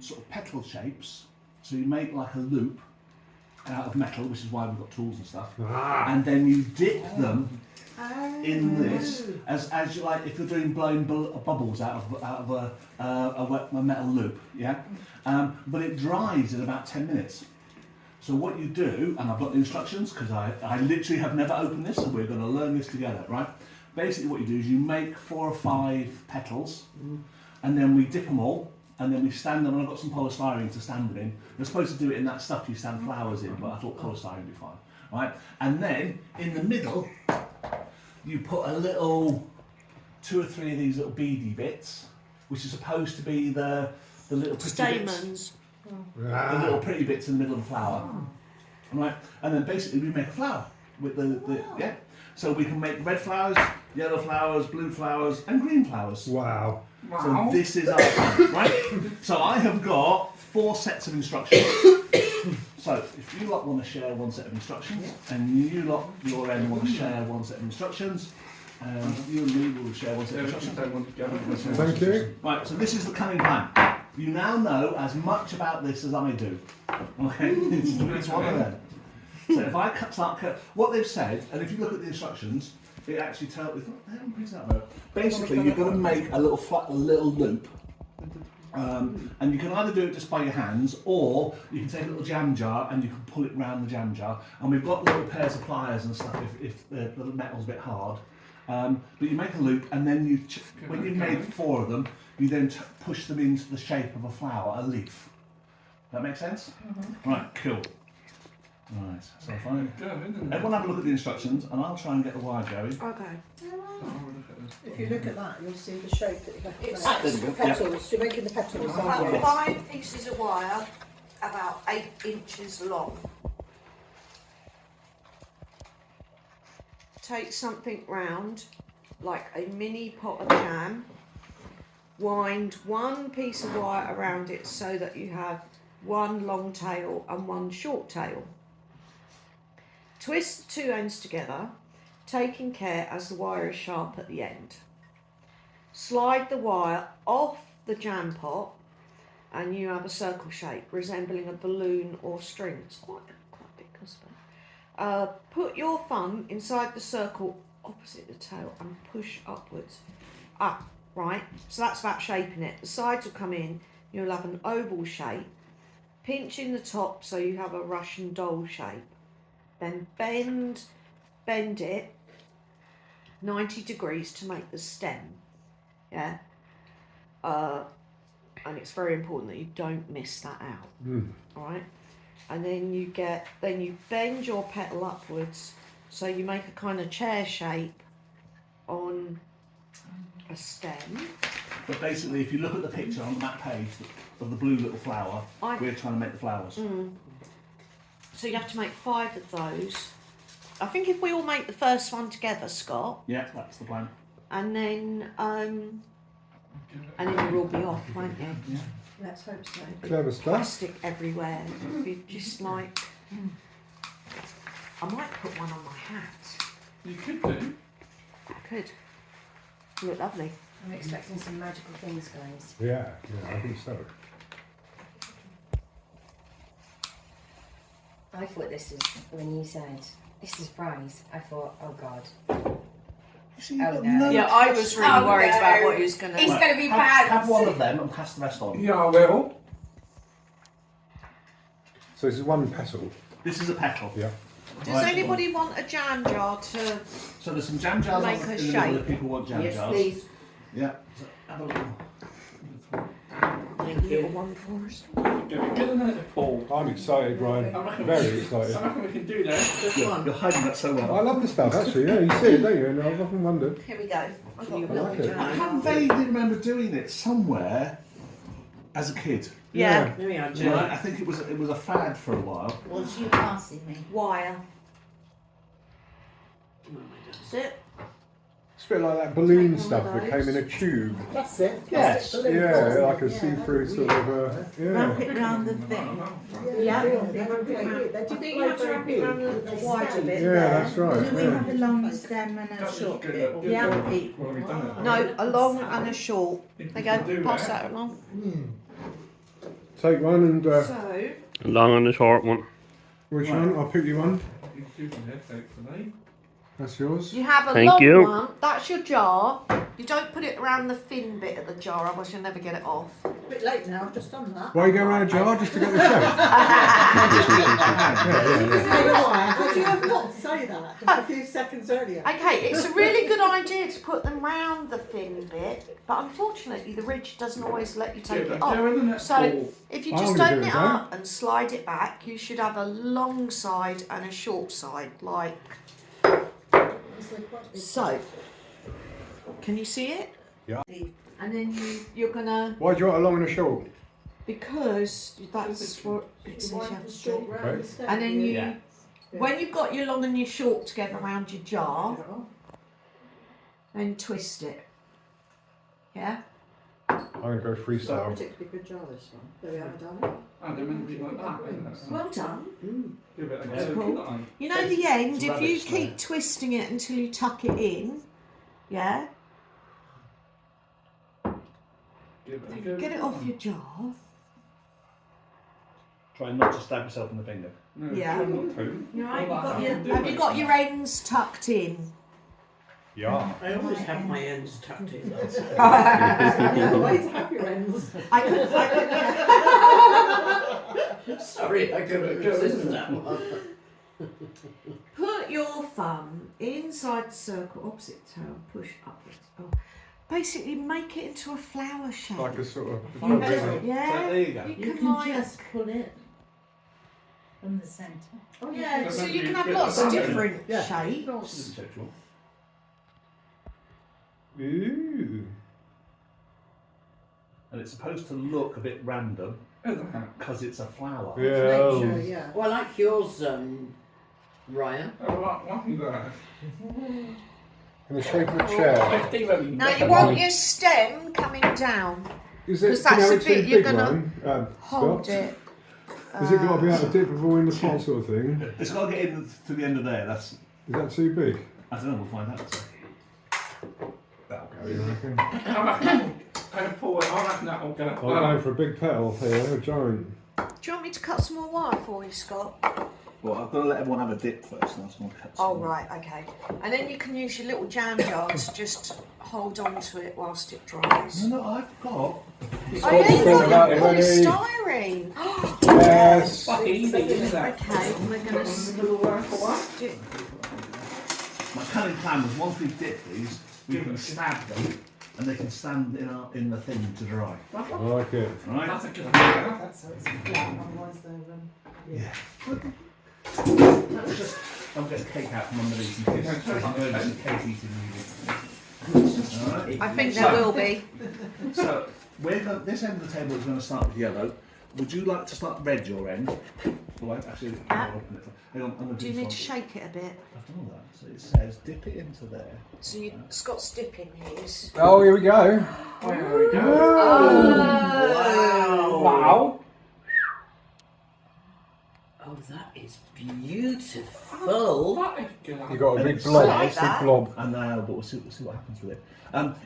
sort of petal shapes. So you make like a loop out of metal, which is why we've got tools and stuff. And then you dip them in this as you like. If you're doing blowing bubbles out of a metal loop, yeah. But it dries in about 10 minutes. So what you do, and I've got the instructions because I literally have never opened this, so we're going to learn this together, right? Basically, what you do is you make 4 or 5 petals, and then we dip them all. And then we stand them, and I've got some polystyrene to stand them in. You're supposed to do it in that stuff you stand flowers in, but I thought polystyrene would be fine. Right? And then, in the middle, you put a little 2 or 3 of these little beady bits, which are supposed to be the little pretty stamens. bits. The little pretty bits in the middle of the flower. Right? And then basically we make a flower with yeah. So we can make red flowers, yellow flowers, blue flowers, and green flowers. Wow. So this is our plan, right? So I have got 4 sets of instructions. So if you lot want to share 1 set of instructions, and you lot, your end, want to share 1 set of instructions, and you and me will share 1 set of instructions. Thank you. Right, so this is the cunning plan. You now know as much about this as I do. Okay, it's one of them. So if I start what they've said, and if you look at the instructions, it actually tells. Basically, you're going to make a little loop, and you can either do it just by your hands, or you can take a little jam jar and you can pull it round the jam jar. And we've got little pairs of pliers and stuff if the metal's a bit hard. But you make a loop, and then when you've made 4 of them, you then push them into the shape of a flower, a leaf. That make sense? Right, cool. Right, so if everyone have a look at the instructions, and I'll try and get the wire going. Okay. If you look at that, you'll see the shape that you have to It's make. Petals, you're making the petals, aren't you? About 5 pieces of wire, about 8 inches long. Take something round, like a mini pot of jam, wind 1 piece of wire around it so that you have 1 long tail and 1 short tail. Twist the 2 ends together, taking care as the wire is sharp at the end. Slide the wire off the jam pot and you have a circle shape resembling a balloon or string. It's quite big, I suppose. Put your thumb inside the circle opposite the tail and push upwards. Right, so that's about shaping it. The sides will come in, you'll have an oval shape. Pinch in the top so you have a Russian doll shape. Then bend it 90 degrees to make the stem. Yeah. And it's very important that you don't miss that out. Alright? And then you bend your petal upwards so you make a kind of chair shape on a stem. But basically, if you look at the picture on that page of the blue little flower, we're trying to make the flowers. So you have to make 5 of those. I think if we all make the first one together, Scott. Yeah, that's the plan. And then you'll all be off, won't you? Yeah. Let's hope so. Clever stuff. Plastic everywhere. It'd be just like. I might put one on my hat. You could do. I could. You look lovely. I'm expecting some magical things, guys. Yeah, I think so. I thought this is, when you said, this is prize, I thought, oh God. See, Oh, no. Yeah, I was really worried about what he was going to It's do. going to be bad. Have 1 of them and pass the rest on. Yeah, I will. So this is 1 petal. This is a petal. Yeah. Does anybody want a jam jar to... So there's some jam jars Make in a the middle shape. if people want jam jars. please. Yeah. So have a little. Make a little one for us? Get another Paul. I'm excited, Brian. I reckon Very excited. I reckon we can do that. Just You're one. hiding that so well. I love this stuff, actually. Yeah, you see it, don't you? And I've often wondered. Here we go. I've got a I little like it. jam I jar. can vaguely remember doing it somewhere as a kid. Yeah. There we are, Right? I think it was a fad for a while. Was you passing me? Wire. That's it. It's a bit like that balloon Take one stuff of that came in a tube. That's it. Yes. Yeah, like a see-through sort of. Wrap it round the thing. Yeah. Do you think you have to wrap it around the wider bit Yeah, there? that's right. Do we Yeah. have a long stem and a short bit? Or Yeah. equal? Well, we've done it. No, a long and a short. There you go. Do Pass that. that along. Take one and So, Long and the short one. which one? I'll pick you one. You can have that for me. That's yours. you have a Thank long you. one. That's your jar. You don't put it around the thin bit of the jar, otherwise you'll never get it off. A bit late now, I've just done that. Why you go around a jar just to get the shape? Could you have not say that just a few seconds earlier? Okay, it's a really good idea to put them round the thin bit, but unfortunately the ridge doesn't always let you take it off. So if you I'm just gonna open give it it a go. up and slide it back, you should have a long side and a short side, like so. Can you see it? Yeah. And then you're gonna, Why do you want a long and a short? because that's what it says you have to do. Okay. And then you, Yeah. when you've got your long and your short together around your jar, then twist it. Yeah? I'm going to go It's not a freestyle. particularly good jar, this one. There we have done it. And they're meant to be like that, isn't it? Well done. Give it a That's go. cool. couldn't I? You know the end, It's if you rubbish, keep though. twisting it until you tuck it in, yeah, Give it a then go. get it off your jar. Try not to stab yourself in the finger. No, Yeah. try not to. You Well, that have you got your ends tucked in? Yeah. I always have my ends tucked in. Way to have your ends. I could Sorry, I couldn't resist that one. put your thumb inside the circle, opposite toe, push upwards. Oh. Basically, make it into a flower shape. Like a sort of. You So yeah, there you go. you You can can like. just pull it from the centre. Oh, Yeah, so you can have Yeah. lots of Yeah. different Yeah. shapes. Sexual. Ooh. And it's supposed to look a bit random Isn't it? because it's a flower. Yeah. Nature, yeah. Well, I like yours, Ryan. Oh, what is that? In the shape of a chair. 50 really. Now you want your stem coming down. Is it? 'Cause Can that's you a have bit too you're big gonna one? Hold Scott? it. Is it got to be able to dip before in the pot sort of thing? It's got to get in to the end of there. That's. Is that too big? I don't know. We'll find out. That'll go, you reckon? I reckon kind of pull it. I reckon that'll go. I'm going for a big petal here, a giant. Do you want me to cut some more wire for you, Scott? Well, I've got to let everyone have a dip first. And that's going to cut. Oh right, okay. And then you can use your little jam jar to just hold on to it whilst it dries. No, I've got. Oh yeah, you've Think about got it, your ready? polystyrene. Yes. Fucking easy, isn't that? Okay, we're gonna stick. My cunning plan was once we dip these, we can stab them, and they can stand in the thing to dry. I like it. Right? That's a good idea. That's so it's flat, otherwise they're. Yeah. Let's just. I'm getting cake out from under these in case there's an emergency cake eating music. Alright? I think there will be. So, this end of the table is going to start with yellow. Would you like to start red your end? Well, actually, I'll open it. Hang on, I'm going Do you this need one. to shake it a bit? I've done all that. So it says dip it into there. So Scott's dipping his. Oh, here we go. There we go. Oh. Wow. Oh, that is beautiful. That is good. You got a And big it's blob. like It's a that. blob. And but we'll see what happens with it.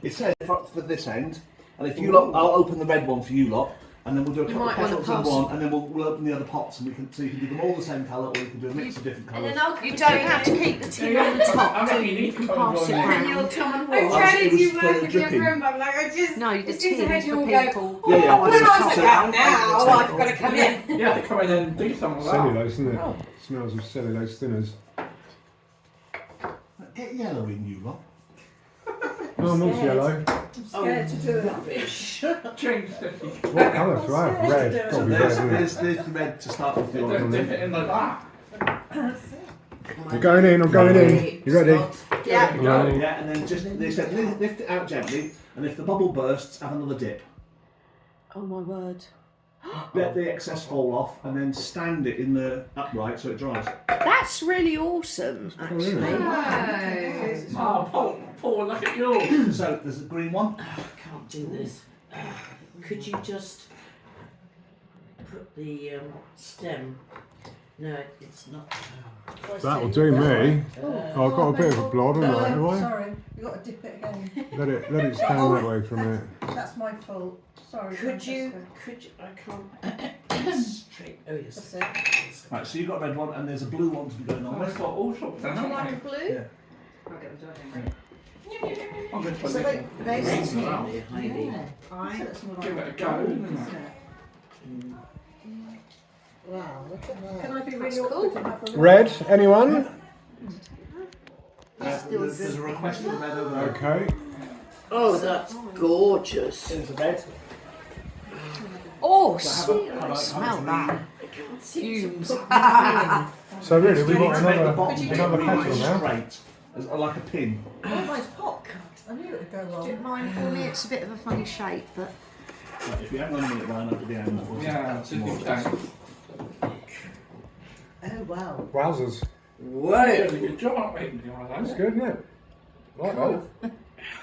It says for this end, and if you lot, I'll open the red one for you lot, and then we'll do a You couple of might wanna petals in pass one, and then we'll open the other pots, and so you can do them all the same colour, or you can do a mix of different colours. You don't have to keep the tin on the top, I do mean, you? you need You can to pass it go on round. I'm Oh, trying it to was do for work in the dripping. room, but I'm like, I just. No, you as did soon as I heard tin you for all go, people. Yeah, yeah. Oh, when it's I was top like, down. now I've got to come in. Yeah, to come in and do something like that. Cellulose, isn't it? Oh. Smells of cellulose thinners. Get yellow in you lot. No, I'm not yellow. I'm scared to do it. Rubbish. Change the What colour do I have? Red. Got to So be red, isn't it? there's the red to start with. Your Don't dip it in like that. You're going in, I'm going in. You ready? Yeah. Go. Yeah, and then just they said lift it out gently, and if the bubble bursts, have another dip. Oh my word. Let the excess fall off, and then stand it in the upright so it dries. That's really awesome, actually. Oh, Paul, look at you. So there's a green one. I can't do this. Could you just put the stem No, it's not. That'll do me. Oh, I've got a bit of a blob, haven't I? Have I? Sorry, you've got to dip it again. Let it stand that way for a minute. That's my fault. Sorry. Could you, I can't. Straight. Oh, yes. That's it. Right, so you've got a red one and there's a blue one to be going on I've with. got all sorts of Do you like them. blue? Yeah. I'm going to put So it they Resin, Heidi. Yeah. That's more Give like it a go, gold, isn't isn't it? it? Wow, look at that. Can I be That's really awkward cool. and have a Red, anyone? There's a request for red over there. Okay. Oh, that's gorgeous. There's a red. Oh, Have a smell green. that. Fumes. So really, we've You need got to make the another bottom bit petal really now. straight, as, like a pin. Oh, mine's pop. I knew it would go Do you wrong. mind for me? It's a bit of a funny shape, but Right, if you hang on a minute, Ryan, up to the end, we'll Yeah, add some more. just down. Oh, wow. Wowzers. Whoa. Doing a good job, aren't we? One of That's those. good, isn't it? Like that.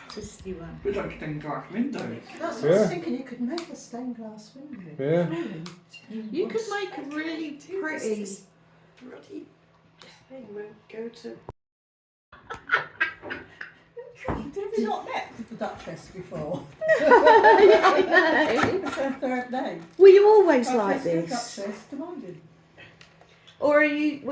Twisty one. We'd like stained glass windows. That's what I was Yeah. thinking. You could make a stained glass window. Yeah. Really? you could make a really pretty. Bloody thing won't go to. Have you not met the Duchess before? I know. It's her third name. Were you always like Duchess, this, Duchess, demanded. or were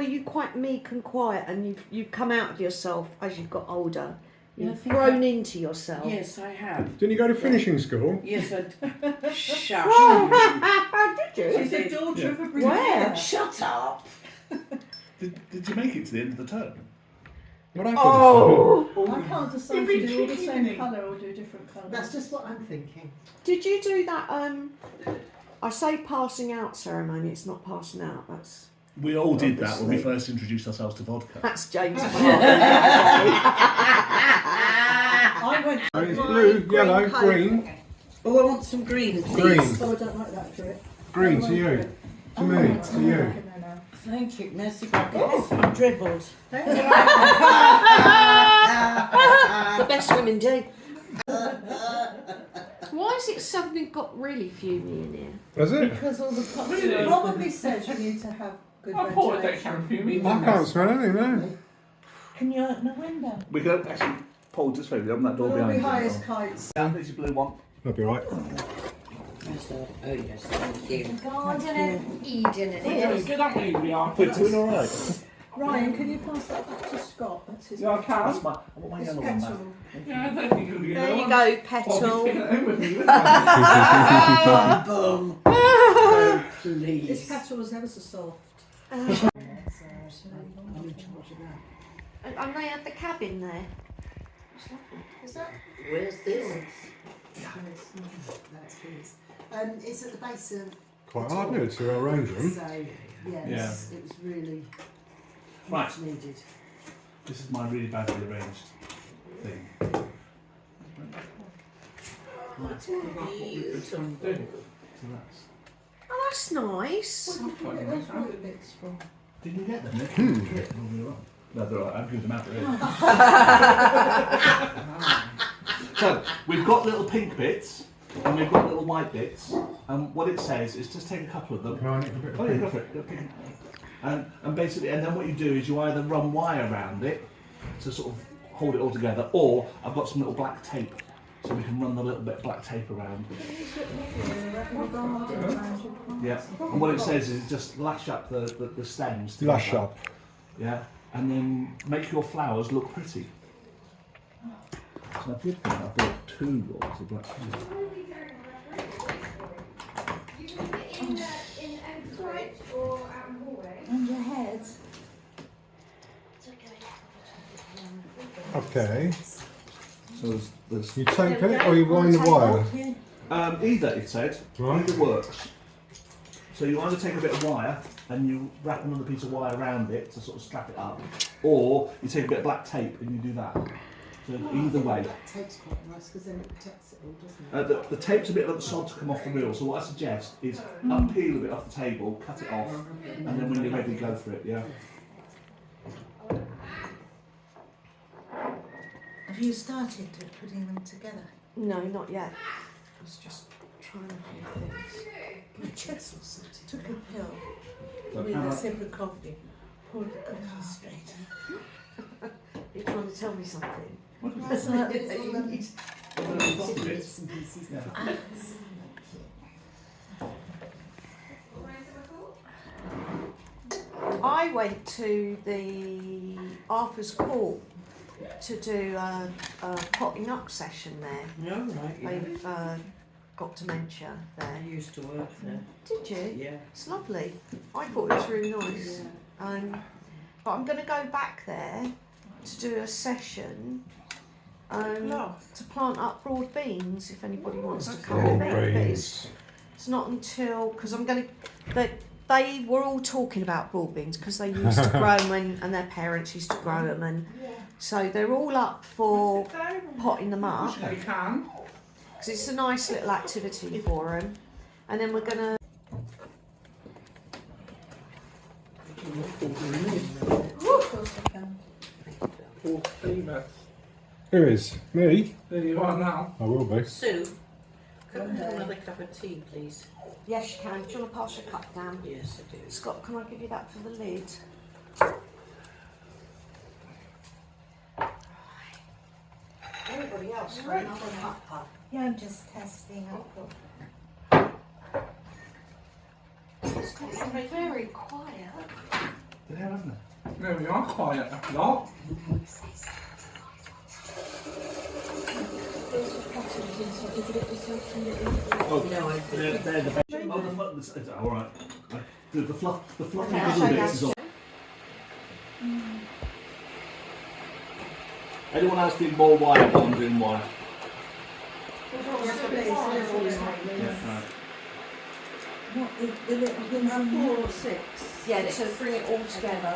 you quite meek and quiet, and you've come out of yourself as you've got older? Yeah, I You've think grown into yourself. Yes, I have. Didn't you go to finishing school? Yes, I. Shush. Did She's the daughter Yeah. of a brigadier. Where? Shut up. Did you make it to the end of the term? What happened? Oh, I can't decide Every to do all the chicken same thing. colour or do different colours. That's just what I'm thinking. did you do that? I say passing out ceremony. It's not passing out. We all did that when we Obviously. first introduced ourselves to vodka. That's James. I went. Oh, it's blue, Green yellow, coat. green. Oh, I want some green, please. Green. Oh, I don't like that drip. Green to you. To me. To you. Thank you. Merci beaucoup. I dribbled. The best women do. Why has it suddenly got really fumey in here? Is it? Because all the pots Really? probably says you need to have good I thought they ventilation. came from you. I can't smell anything, no. Can you open a window? We could actually, Paul, just maybe open that door We'll all be behind high you. as kites. Yeah, there's your blue one. That'll be right. Where's that? Oh, yes, thank you. Garden of Eden it We're is. good, aren't we? We are. We're doing all right. Ryan, can you pass that back to Scott? That's his Yeah, I can. That's my, I want my his yellow one back. petal. Yeah, I don't think you'll be There you one. go, I'll be petal. taking it home with me. Boom. Oh, His please. petal was ever so soft. And they had the cabin there. Is that? Where's this? That's his. It's at the base of. Quite hard, isn't it, to arrange them? So, yes, it was really Right. much needed. This is my really badly arranged thing. That's beautiful. So that's. Oh, that's nice. What did you get those white bits from? Didn't you get them? No, they're alright. I'm giving them out really. So we've got little pink bits and we've got little white bits. And what it says is just take a couple of them. Can I nick a bit of Oh yeah, pink? go for it. Go pick it. And basically, and then what you do is you either run wire around it to sort of hold it all together, or I've got some little black tape, so we can run the little bit of black tape around. Yeah. And what it says is just lash up the stems. together. Lash up. Yeah. And then make your flowers look pretty. So I did that. I bought 2 rolls of black tape. And your head. Okay. So there's You tape it or you wind the wire? either, it said, Right. either works. So you either take a bit of wire and you wrap another piece of wire around it to sort of strap it up, or you take a bit of black tape and you do that. So either way. That tape's quite nice because then it protects it all, doesn't it? The tape's a bit like the sod to come off the reel, so what I suggest is unpeel a bit off the table, cut it off, and then when you're ready, go for it, yeah? Have you started putting them together? No, not yet. I was just trying a few things. My chest was sorted. took a pill So with how a about- sip of coffee. Poured the coffee straight. You're trying to tell me something. That's like You need- bits and pieces. Yeah. I went to the Arthur's Court to do a potting up session there. No, right, yeah. They've got dementia there. I used to work there. Did you? Yeah. It's lovely. I thought it was really nice. But I'm going to go back there to do a session to plant up broad beans if anybody wants to come with me. But it's not until, because I'm going to, they were all talking about broad beans because they used to grow them and their parents used to grow them, and so they're all up for potting them up You can. because it's a nice little activity for them. And then we're going to Who is? Me? There you are now. I will be. Sue, could I have another cup of tea, please? yes, you can. Do you want to pass your cup down? Yes, I do. Scott, can I give you that for the lid? Anybody else for another cuppa? Yeah, I'm just testing out. It's got very quiet. They have, haven't they? There we are, quiet a lot. Oh, No, I they're the best. Oh, the fluff. It's all right. The fluff. The fluffy Okay, I'll little show you bits is how all. Anyone else need more wire while I'm doing wire? Yeah, right. What, the little things on 4 or 6? Yeah, so bring it all together.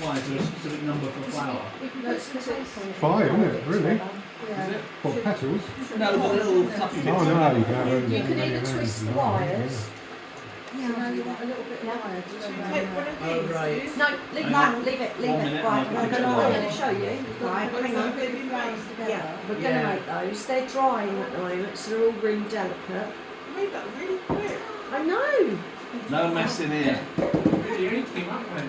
Why? Is there a specific number for flower? You can put some tape on it. 5, isn't it? Really? Is it? What, petals? No, the little fluffy bits. Oh no, you can have You can either twist the wires. So now you want a little bit Yeah. higher to go Take down. one of Oh, these. right. No, leave that. Leave it. Leave 1 it. minute, Right, and I'm I'll going put it to on. show you. Right, hang on. Maybe raised together. Yeah, we're going to Yeah. make those. They're drying at the moment, so they're all really delicate. You made that really quick. I know. No mess in here. Really aching, aren't they?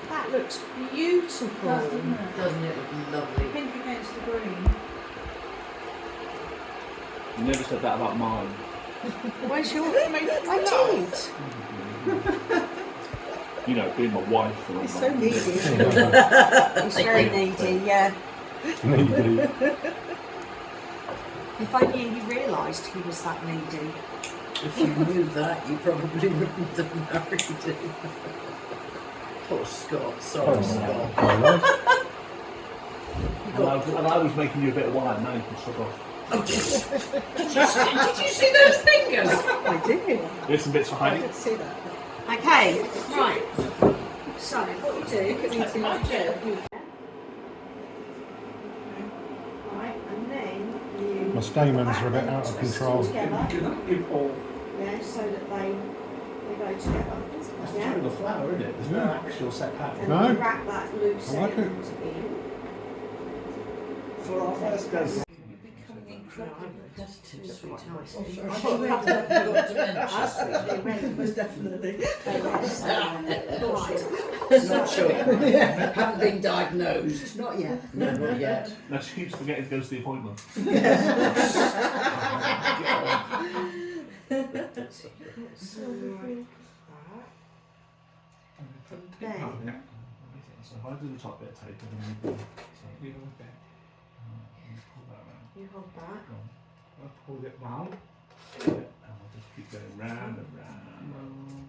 That looks beautiful. Doesn't it? Doesn't it look lovely? Pink against the green. You never said that about mine. Where's your? I did. You know, being my wife and all It's so that. needy. He's very needy. Yeah. Needy. If only he realised he was that needy. If you knew that, you probably wouldn't have married him. Poor Scott, sorry Scott. And I was making you a bit of wine, now you can suck off. Did you see those fingers? I did. There's some bits I behind it. did see that. Okay. Right. So what you do? Right, and then you. My stamens are a bit out of twist them control. Together. Good at you, Paul. Yeah, so that they go together. That's Yeah. true, the flower, isn't it? There's no Yeah. actual set pattern. And No. then you wrap that loose I like it. end in. For our first go. That's too It's sweet. quite nice. Oh, sorry. I She think got dementia. Most definitely. Right. Not sure. Haven't been diagnosed. Not yet. No, not yet. Now she keeps forgetting to go to the appointment. So like that. Then So if I do the top bit of tape, and then You know, okay. pull that around. you hold that. I'll pull it round. Yeah, and I'll just keep going round and round.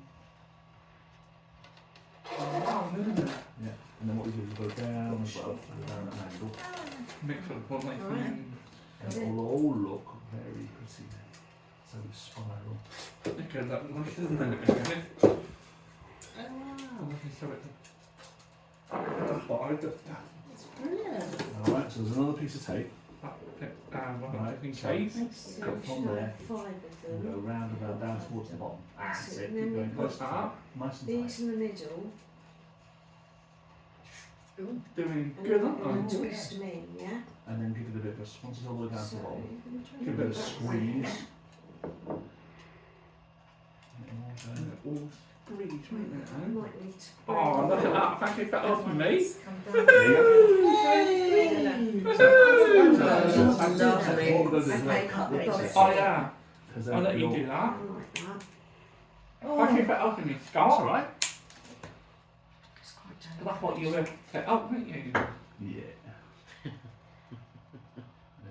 Round, isn't it? Yeah, and then what we do is go down as well, and down at an angle. Make sure the bottom like Right. And it will all look very pretty. So we spiral. Okay, that nice, isn't it? Oh I'm wow. looking so it. But I just It's brilliant. Alright, so there's another piece of tape. right, in so case. go from there, 5 of and them. go round and round down towards the bottom. That's it, And keep then going we close put to that. Nice and tight. These in the middle. Doing good, aren't And I? twist them in, yeah? And then give it a bit of a, once it's all the way down to So the bottom, you're gonna try give it a bit of a squeeze. All three, isn't I it? might need to Oh, look at that. Thank you for helping me. Oh, yeah. I'll let you do that. like that. Thank you for helping me, Scott. That's alright. It's quite That's what you were set up, weren't you? Yeah. There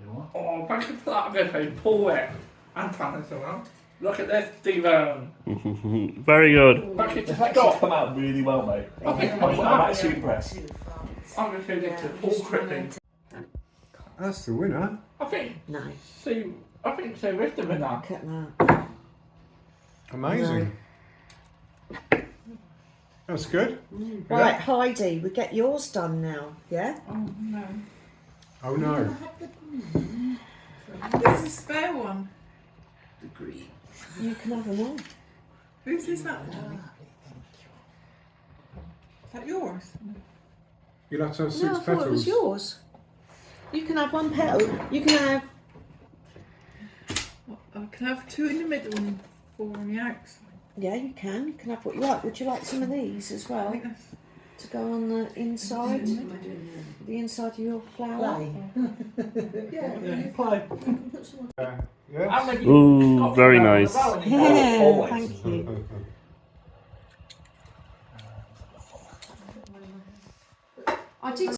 you are. Oh, thank you for that. I'm going to say pull it and turn this around. Look at this, Stephen. Very good. Thank you to It's actually Scott. come out really well, mate. I'm actually impressed. I'm going to say this to Paul Crippin. That's the winner. I think No, Sue is the winner. look at that. Amazing. That's good. Right, Heidi, we get yours done now, yeah? Oh no. Oh no. There's a spare one. The green. You can have them all. Whose is that one? Is that yours? You'll have to have 6 No, I thought petals. it was yours. You can have one petal. You can have. I can have 2 in the middle and 4 on the outside. Yeah, you can. You can have what you like. Would you like some of these as I well think that's to go on the inside? The inside of your flower. Play. Yes. Ooh, very nice. Yeah, thank you. I did